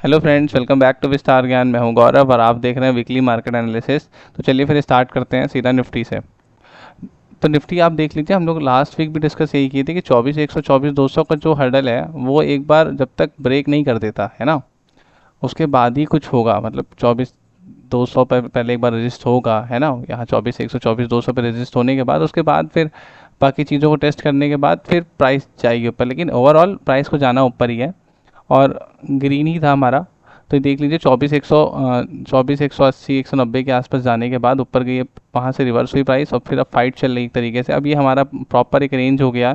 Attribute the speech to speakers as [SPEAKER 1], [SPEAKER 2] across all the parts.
[SPEAKER 1] Hello friends, welcome back to Vistar Gyan. मैं हूं गौरव और आप देख रहे हैं वीकली मार्केट एनालिसिस। तो चलिए फिर स्टार्ट करते हैं सीधा निफ्टी से। तो निफ्टी आप देख लीजिए, हम लोग लास्ट वीक भी डिस्कस यही किए थे कि 24,100 24,200 का जो हर्डल है वो एक बार जब तक ब्रेक नहीं कर देता है ना, उसके बाद ही कुछ होगा। मतलब 24,200 पर पहले एक बार रजिस्ट होगा, है ना। यहाँ 24,100 24,200 पे रजिस्ट होने के बाद उसके बाद फिर बाकी चीज़ों को टेस्ट करने के बाद फिर प्राइस जाएगी ऊपर, लेकिन ओवरऑल प्राइस को जाना ऊपर ही है और ग्रीन ही था हमारा। तो देख लीजिए 24,180 190 के आसपास जाने के बाद ऊपर गई, वहाँ से रिवर्स हुई प्राइस और फिर अब फाइट चल रही एक तरीके से। अब ये हमारा प्रॉपर एक रेंज हो गया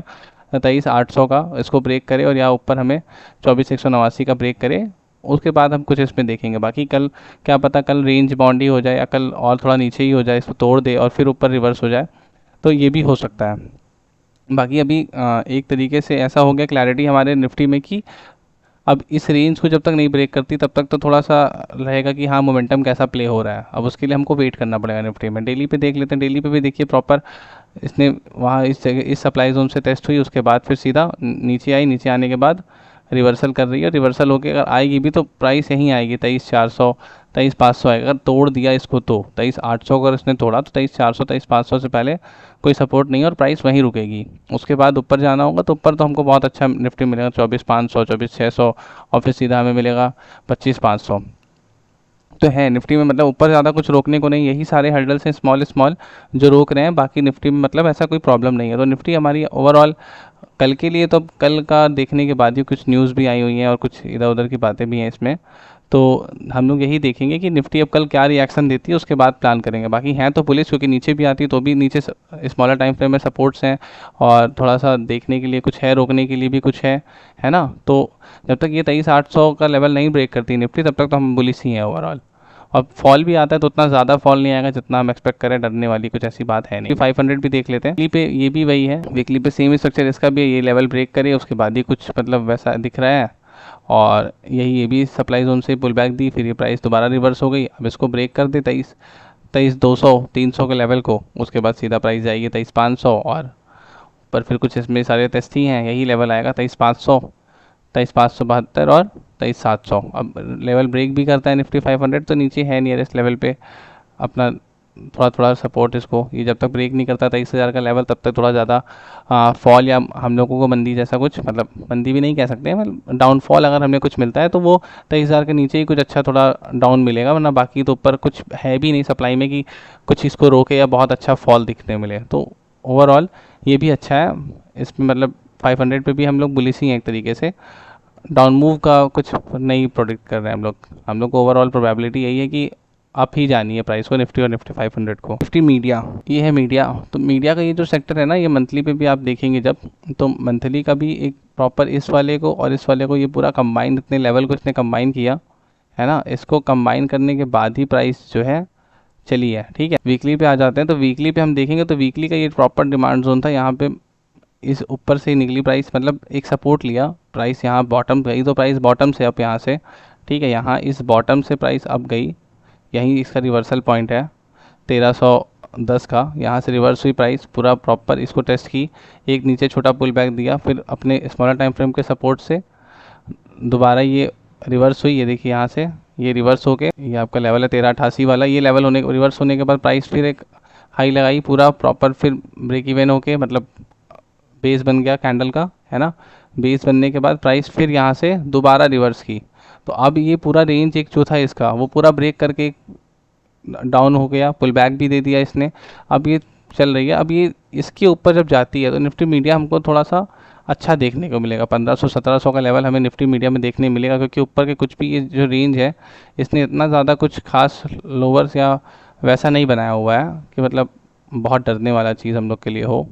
[SPEAKER 1] 23,800 का, इसको ब्रेक करे और यहाँ ऊपर हमें 24,189 का ब्रेक करे। उसके बाद हम कुछ इसमें देखेंगे। बाकी कल क्या पता कल रेंज बाउंड ही हो जाए या कल और थोड़ा नीचे ही हो जाए, इसको तोड़ दे और फिर ऊपर रिवर्स हो जाए, तो ये भी हो सकता है। बाकी अभी एक तरीके से ऐसा हो गया क्लैरिटी हमारे निफ्टी में कि अब इस रेंज को जब तक नहीं ब्रेक करती तब तक तो थोड़ा सा रहेगा कि हाँ मोमेंटम कैसा प्ले हो रहा है। अब उसके लिए हमको वेट करना पड़ेगा। निफ्टी में डेली पे देख लेते हैं। डेली पे भी देखिए प्रॉपर इसने वहाँ इस जगह इस सप्लाई जोन से टेस्ट हुई, उसके बाद फिर सीधा नीचे आई। नीचे आने के बाद रिवर्सल कर रही है। रिवर्सल होकर अगर आएगी भी तो प्राइस यहीं आएगी 23,400 23,500 आएगा। अगर तोड़ दिया इसको तो 23,800 अगर इसने तोड़ा तो 23,400 23,500 से पहले कोई सपोर्ट नहीं है और प्राइस वहीं रुकेगी। उसके बाद ऊपर जाना होगा तो ऊपर तो हमको बहुत अच्छा निफ्टी मिलेगा 24,500 24,600 और फिर सीधा हमें मिलेगा 25,500। तो है निफ्टी में, मतलब ऊपर ज़्यादा कुछ रोकने को नहीं, यही सारे हर्डल्स हैं स्मॉल स्मॉल जो रोक रहे हैं। बाकी निफ्टी में मतलब ऐसा कोई प्रॉब्लम नहीं है। तो निफ्टी हमारी ओवरऑल कल के लिए, तो कल का देखने के बाद ही कुछ न्यूज़ भी आई हुई हैं और कुछ इधर उधर की बातें भी हैं इसमें। तो हम लोग यही देखेंगे कि निफ्टी अब कल क्या रिएक्शन देती है, उसके बाद प्लान करेंगे। बाकी हैं तो पुलिस, क्योंकि नीचे भी आती है तो भी नीचे स्मॉलर टाइम फ्रेम में सपोर्ट्स हैं और थोड़ा सा देखने के लिए कुछ है, रोकने के लिए भी कुछ है ना। तो जब तक ये 23,800 का लेवल नहीं ब्रेक करती निफ्टी तब तक तो हम बुलिश ही हैं ओवरऑल। और फॉल भी आता है तो उतना ज़्यादा फॉल नहीं आएगा जितना हम एक्सपेक्ट करें। डरने वाली कुछ ऐसी बात है नहीं। 500 भी देख लेते हैं। वीकली पे ये भी वही है, वीकली पे सेम स्ट्रक्चर इसका भी है। ये लेवल ब्रेक करे उसके बाद ही कुछ मतलब वैसा दिख रहा है और यही ये भी सप्लाई जोन से पुल बैक दी, फिर ये प्राइस दोबारा रिवर्स हो गई। अब इसको ब्रेक कर दे 23,200 300 के लेवल को, उसके बाद सीधा प्राइस जाएगी 23,500 और पर फिर कुछ इसमें सारे टेस्ट ही हैं। यही लेवल आएगा 23,500 23,572 और 23,700। अब लेवल ब्रेक भी करता है निफ्टी 500 तो नीचे है नियरेस्ट लेवल पे अपना थोड़ा थोड़ा सपोर्ट। इसको ये जब तक ब्रेक नहीं करता 23,000 का लेवल तब तक थोड़ा ज़्यादा फॉल या हम लोगों को मंदी जैसा कुछ, मतलब मंदी भी नहीं कह सकते हैं, मतलब डाउनफॉल अगर हमें कुछ मिलता है तो वो 23,000 के नीचे ही कुछ अच्छा थोड़ा डाउन मिलेगा, वरना बाकी तो ऊपर कुछ है भी नहीं सप्लाई में कि कुछ इसको रोके या बहुत अच्छा फॉल दिखने मिले। तो ओवरऑल ये भी अच्छा है इसमें। मतलब 500 पे भी हम लोग बुलिश ही हैं एक तरीके से। डाउन मूव का कुछ नहीं प्रोडिक्ट कर रहे हैं हम लोग को ओवरऑल प्रोबेबिलिटी यही है कि अप ही जानी है प्राइस को, निफ्टी और निफ्टी 500 को। निफ्टी मीडिया, ये है मीडिया। तो मीडिया का ये जो सेक्टर है ना, ये मंथली पे भी आप देखेंगे जब, तो मंथली का भी एक प्रॉपर इस वाले को और इस वाले को ये पूरा कंबाइन, इतने लेवल को इसने कंबाइन किया है ना। इसको कंबाइन करने के बाद ही प्राइस जो है चली है। ठीक है, वीकली पे आ जाते हैं। तो वीकली पे हम देखेंगे तो वीकली का ये प्रॉपर डिमांड जोन था। यहाँ पे इस ऊपर से निकली प्राइस, मतलब एक सपोर्ट लिया प्राइस, यहाँ बॉटम गई तो प्राइस बॉटम से अप यहाँ से, ठीक है, यहाँ इस बॉटम से प्राइस अप गई। यहीं इसका रिवर्सल पॉइंट है 1310 का। यहाँ से रिवर्स हुई प्राइस, पूरा प्रॉपर इसको टेस्ट की, एक नीचे छोटा पुल बैक दिया, फिर अपने स्मॉलर टाइम फ्रेम के सपोर्ट से दोबारा ये रिवर्स हुई। ये देखिए यहाँ से ये रिवर्स होके ये आपका लेवल है 1388 वाला। ये लेवल होने रिवर्स होने के बाद प्राइस फिर एक हाई लगाई पूरा प्रॉपर, फिर ब्रेक इवन होके, मतलब बेस बन गया कैंडल का, है ना। बेस बनने के बाद प्राइस फिर यहाँ से दोबारा रिवर्स की। तो अब ये पूरा रेंज एक जो था इसका वो पूरा ब्रेक करके डाउन हो गया, पुल बैक भी दे दिया इसने। अब ये चल रही है। अब ये इसके ऊपर जब जाती है तो निफ्टी मीडिया हमको थोड़ा सा अच्छा देखने को मिलेगा। 1500 1700 का लेवल हमें निफ्टी मीडिया में देखने मिलेगा, क्योंकि ऊपर के कुछ भी ये जो रेंज है इसने इतना ज़्यादा कुछ खास लोअर्स या वैसा नहीं बनाया हुआ है कि मतलब बहुत डरने वाला चीज़ हम लोग के लिए हो।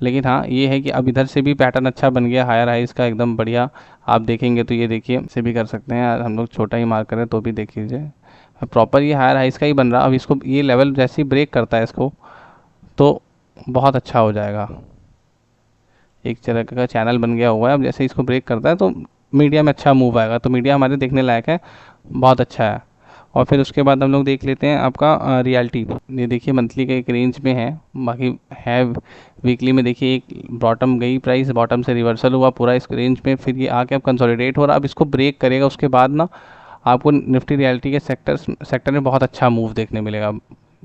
[SPEAKER 1] लेकिन हाँ ये है कि अब इधर से भी पैटर्न अच्छा बन गया हायर हाइज का, एकदम बढ़िया। आप देखेंगे तो ये देखिए इसे भी कर सकते हैं, हम लोग छोटा ही मार्क करें तो भी देख लीजिए प्रॉपर ये हायर हाइज का ही बन रहा। अब इसको ये लेवल जैसे ही ब्रेक करता है इसको तो बहुत अच्छा हो जाएगा। एक तरह का चैनल बन गया हुआ है। अब जैसे इसको ब्रेक करता है तो मीडिया में अच्छा मूव आएगा। तो मीडिया हमारे देखने लायक है, बहुत अच्छा है। और फिर उसके बाद हम लोग देख लेते हैं आपका रियलिटी। ये देखिए मंथली के एक रेंज में है, बाकी है वीकली में। देखिए एक बॉटम गई प्राइस, बॉटम से रिवर्सल हुआ पूरा इस रेंज में, फिर ये आके अब कंसोलिडेट हो रहा। अब इसको ब्रेक करेगा उसके बाद ना आपको निफ्टी रियलिटी के सेक्टर में बहुत अच्छा मूव देखने मिलेगा।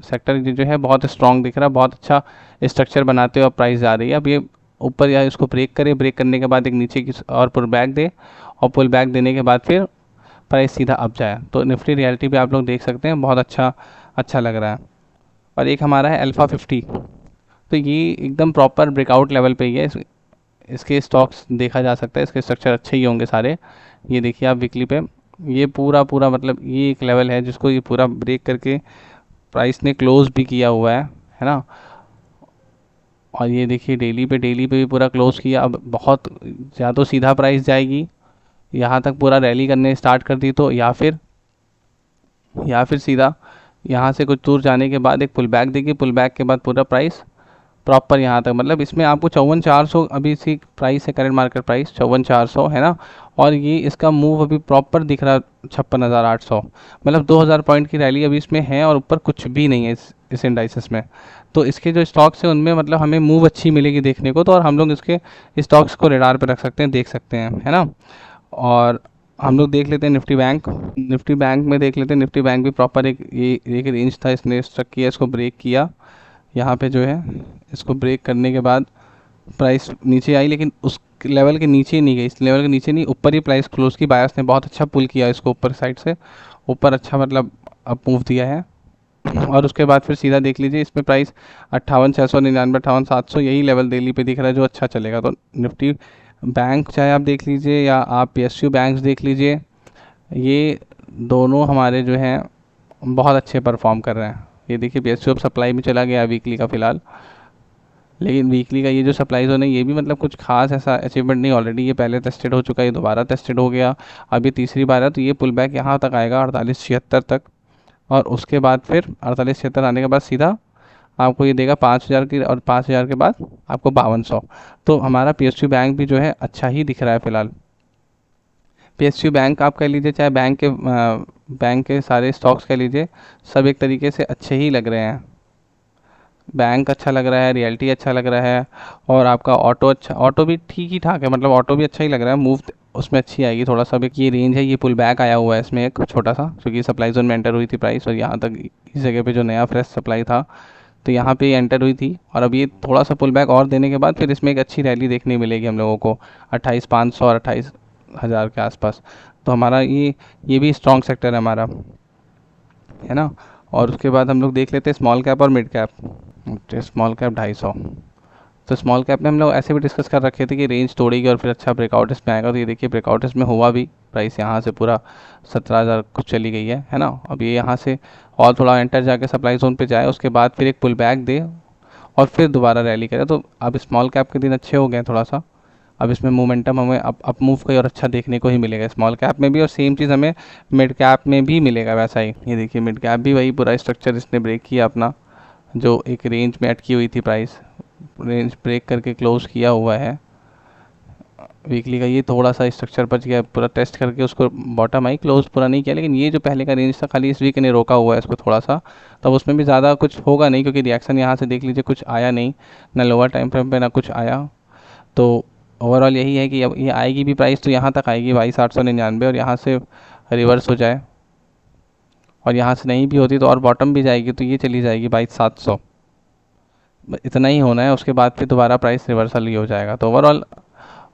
[SPEAKER 1] सेक्टर जो है बहुत स्ट्रॉन्ग दिख रहा है, बहुत अच्छा स्ट्रक्चर बनाते हुए प्राइस जा रही है। अब ये ऊपर या इसको ब्रेक करे, ब्रेक करने के बाद एक नीचे की और पुल बैक दे, और पुल बैक देने के बाद फिर प्राइस सीधा अप जाए। तो निफ्टी रियलिटी भी आप लोग देख सकते हैं, बहुत अच्छा लग रहा है। और एक हमारा है अल्फ़ा 50, तो ये एकदम प्रॉपर ब्रेकआउट लेवल पे ही है। इसके स्टॉक्स देखा जा सकता है, इसके स्ट्रक्चर अच्छे ही होंगे सारे। ये देखिए आप वीकली पे, ये पूरा मतलब ये एक लेवल है जिसको ये पूरा ब्रेक करके प्राइस ने क्लोज भी किया हुआ है ना। और ये देखिए डेली पे भी पूरा क्लोज किया। अब बहुत या तो सीधा प्राइस जाएगी यहाँ तक पूरा रैली करने स्टार्ट कर दी तो, या फिर सीधा यहाँ से कुछ दूर जाने के बाद एक पुल बैक देगी, पुल बैक के बाद पूरा प्राइस प्रॉपर यहाँ तक, मतलब इसमें आपको 54,400 अभी इसी प्राइस है, करंट मार्केट प्राइस 54,400 है ना। और ये इसका मूव अभी प्रॉपर दिख रहा है 56,800, मतलब 2,000 पॉइंट की रैली अभी इसमें है और ऊपर कुछ भी नहीं है इस इंडाइसिस में। तो इसके जो स्टॉक्स हैं उनमें मतलब हमें मूव अच्छी मिलेगी देखने को, तो और हम लोग इसके स्टॉक्स को रेडार पर रख सकते हैं, देख सकते हैं, है ना। और हम लोग देख लेते हैं निफ्टी बैंक में देख लेते हैं। निफ्टी बैंक भी प्रॉपर एक रेंज था, इसने स्ट्रक किया, इसको ब्रेक किया यहाँ पे जो है। इसको ब्रेक करने के बाद प्राइस नीचे आई, लेकिन उस लेवल के नीचे नहीं गई, इस लेवल के नीचे नहीं, ऊपर ही प्राइस क्लोज की। बायर्स ने बहुत अच्छा पुल किया इसको ऊपर साइड से, ऊपर अच्छा मतलब अप मूव दिया है। और उसके बाद फिर सीधा देख लीजिए इसमें प्राइस 58,699, 58,700 यही लेवल दिल्ली पे दिख रहा है जो अच्छा चलेगा। तो निफ्टी बैंक चाहे आप देख लीजिए या आप PSU बैंक्स देख लीजिए, ये दोनों हमारे जो हैं बहुत अच्छे परफॉर्म कर रहे हैं। ये देखिए PSU अब सप्लाई में चला गया वीकली का फ़िलहाल, लेकिन वीकली का ये जो सप्लाई जोन है ये भी मतलब कुछ खास ऐसा अचीवमेंट नहीं। ऑलरेडी ये पहले टेस्टेड हो चुका है, ये दोबारा टेस्टेड हो गया, अभी तीसरी बार है। तो ये पुल बैक यहाँ तक आएगा 48,76 तक, और उसके बाद फिर 48,76 आने के बाद सीधा आपको ये देगा 5,000 की, और 5,000 के बाद आपको 5200। तो हमारा PSU बैंक भी जो है अच्छा ही दिख रहा है फ़िलहाल। PSU बैंक आप कह लीजिए, चाहे बैंक के सारे स्टॉक्स कह लीजिए, सब एक तरीके से अच्छे ही लग रहे हैं। बैंक अच्छा लग रहा है, रियलिटी अच्छा लग रहा है, और आपका ऑटो भी ठीक ही ठाक है, मतलब ऑटो भी अच्छा ही लग रहा है। मूव उसमें अच्छी आएगी थोड़ा सा। भी ये रेंज है, ये पुल बैक आया हुआ है इसमें एक छोटा सा, क्योंकि सप्लाई जोन में एंटर हुई थी प्राइस, और यहाँ तक इस जगह पे जो नया फ्रेश सप्लाई था तो यहाँ पे एंटर हुई थी। और अब ये थोड़ा सा पुल बैक और देने के बाद फिर इसमें एक अच्छी रैली देखने मिलेगी हम लोगों को 28,500 और 28,000 के आसपास। तो हमारा ये भी स्ट्रॉन्ग सेक्टर है हमारा, है ना। और उसके बाद हम लोग देख लेते हैं स्मॉल कैप और मिड कैप। स्मॉल कैप 250, तो स्मॉल कैप में हम लोग ऐसे भी डिस्कस कर रखे थे कि रेंज तोड़ेगी और फिर अच्छा ब्रेकआउट इसमें आएगा। तो ये देखिए ब्रेकआउट इसमें हुआ भी, प्राइस यहाँ से पूरा 17,000 कुछ चली गई है ना। अब ये यहाँ से और थोड़ा एंटर जाके सप्लाई जोन पे जाए, उसके बाद फिर एक पुल बैक दे और फिर दोबारा रैली करे। तो अब स्मॉल कैप के दिन अच्छे हो गए थोड़ा सा, अब इसमें मोमेंटम हमें अप मूव का और अच्छा देखने को ही मिलेगा स्मॉल कैप में भी, और सेम चीज़ हमें मिड कैप में भी मिलेगा वैसा ही। ये देखिए मिड कैप भी वही पूरा स्ट्रक्चर इसने ब्रेक किया अपना, जो एक रेंज में अटकी हुई थी प्राइस, रेंज ब्रेक करके क्लोज किया हुआ है वीकली का। ये थोड़ा सा स्ट्रक्चर बच गया, पूरा टेस्ट करके उसको बॉटम आई, क्लोज पूरा नहीं किया, लेकिन ये जो पहले का रेंज था खाली इस वीक ने रोका हुआ है इसको थोड़ा सा। तब उसमें भी ज़्यादा कुछ होगा नहीं, क्योंकि रिएक्शन यहाँ से देख लीजिए कुछ आया नहीं, ना लोअर टाइम फ्रेम पे ना कुछ आया। तो ओवरऑल यही है कि अब ये आएगी भी प्राइस तो यहाँ तक आएगी 22,899, और यहाँ से रिवर्स हो जाए, और यहाँ से नहीं भी होती तो और बॉटम भी जाएगी तो ये चली जाएगी 22,700। इतना ही होना है, उसके बाद फिर दोबारा प्राइस रिवर्सल ही हो जाएगा। तो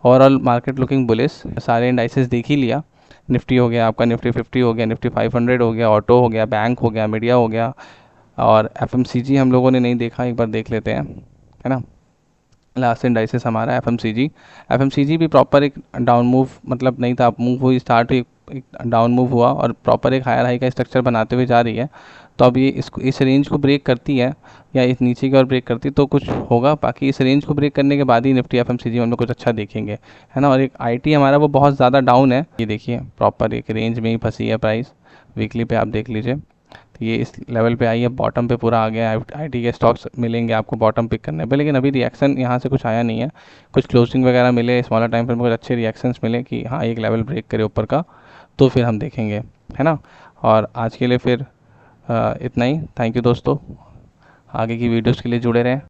[SPEAKER 1] ओवरऑल मार्केट लुकिंग बुलिश। सारे इंडाइसेस देख ही लिया, निफ्टी हो गया आपका, निफ्टी 50 हो गया, निफ्टी 500 हो गया, ऑटो हो गया, बैंक हो गया, मीडिया हो गया, और FMCG हम लोगों ने नहीं देखा, एक बार देख लेते हैं, है ना। लास्ट इंडाइसेस हमारा FMCG भी प्रॉपर एक डाउन मूव, मतलब नहीं था, अप मूव हुई, स्टार्ट हुई, एक डाउन मूव हुआ और प्रॉपर एक हायर हाई का स्ट्रक्चर बनाते हुए जा रही है। तो अब ये इस रेंज को ब्रेक करती है या इस नीचे की ओर ब्रेक करती तो कुछ होगा, बाकी इस रेंज को ब्रेक करने के बाद ही निफ्टी FMCG में हम लोग कुछ अच्छा देखेंगे, है ना। और एक IT हमारा वो बहुत ज़्यादा डाउन है, ये देखिए प्रॉपर एक रेंज में ही फंसी है प्राइस, वीकली पे आप देख लीजिए। तो ये इस लेवल पे आई है, बॉटम पे पूरा आ गया है। IT के स्टॉक्स मिलेंगे आपको बॉटम पिक करने पे, लेकिन अभी रिएक्शन यहाँ से कुछ आया नहीं है। कुछ क्लोजिंग वगैरह मिले स्मॉलर टाइम फ्रेम में, कुछ अच्छे रिएक्शंस मिले कि हाँ एक लेवल ब्रेक करे ऊपर का, तो फिर हम देखेंगे, है ना। और आज के लिए फिर इतना ही। थैंक यू दोस्तों, आगे की वीडियोज़ के लिए जुड़े रहें।